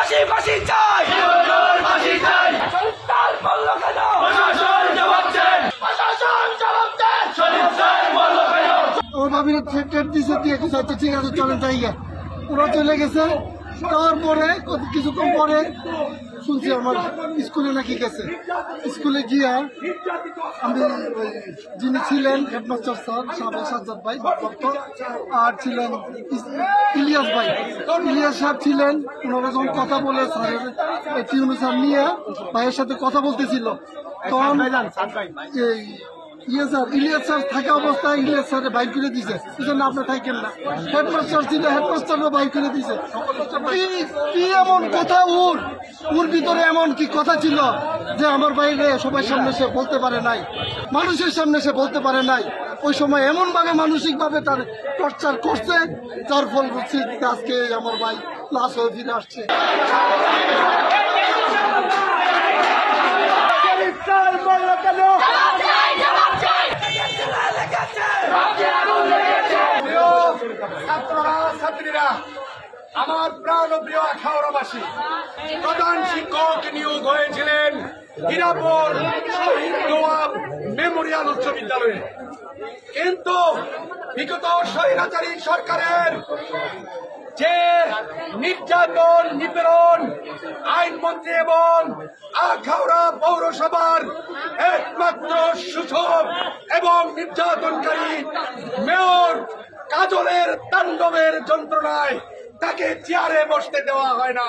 ফাঁসি ফাঁসি চাই, ফাঁসি চাই। সন্তান বলল কেন? প্রশাসন জবাব দেন, প্রশাসন জবাব দেন। সন্তান বলল কেন? ওর ভাবিরা থ্রেট দিছে দিয়ে আচ্ছা ঠিক আছে চলেন জায়গা। ওরা চলে গেছে। তারপরে কিছুক্ষণ পরে শুনছি আমার স্কুলে নাকি গেছে। স্কুলে গিয়া আমি যিনি ছিলেন হেডমাস্টার স্যার সাবেক সাজ্জাদ ভাই ভারপ্রাপ্ত, আর ছিলেন ইলিয়াস ভাই, ইলিয়াস সাহেব ছিলেন। ওনারা যখন কথা বলে স্যারের টিউনু স্যার নিয়ে ভাইয়ের সাথে কথা বলতেছিল, তখন ইলিয়াস স্যার থাকা অবস্থায় ইলিয়াস স্যারের বাইক করে দিছে, সেজন্য আপনি থাকেন না। হেডমাস্টার ছিল, হেডমাস্টারও বাইক করে দিছে। কি এমন কথা ওর ভিতরে এমন কি কথা ছিল যে আমার বাইরে সবার সামনে সে বলতে পারে নাই, মানুষের সামনে সে বলতে পারে নাই। ওই সময় এমন ভাবে মানসিক ভাবে তার টর্চার করছে, যার ফল আজকে আমার ভাই লাশ হয়ে ফিরে আসছে। ছাত্রীরা, আমার প্রাণ প্রিয় আখাউড়াবাসী, প্রধান শিক্ষক নিয়োগ হয়েছিলেন হীরাপুর শহীদ নওয়াব মেমোরিয়াল উচ্চ বিদ্যালয়ে, কিন্তু বিগত স্বৈরাচারী সরকারের যে নির্যাতন নিপীড়ন আইনমন্ত্রী এবং আখাউড়া পৌরসভার একমাত্র সূচক এবং নির্যাতনকারী মেয়র কাজলের তাণ্ডবের যন্ত্রণায় তাকে চেয়ারে বসতে দেওয়া হয় না।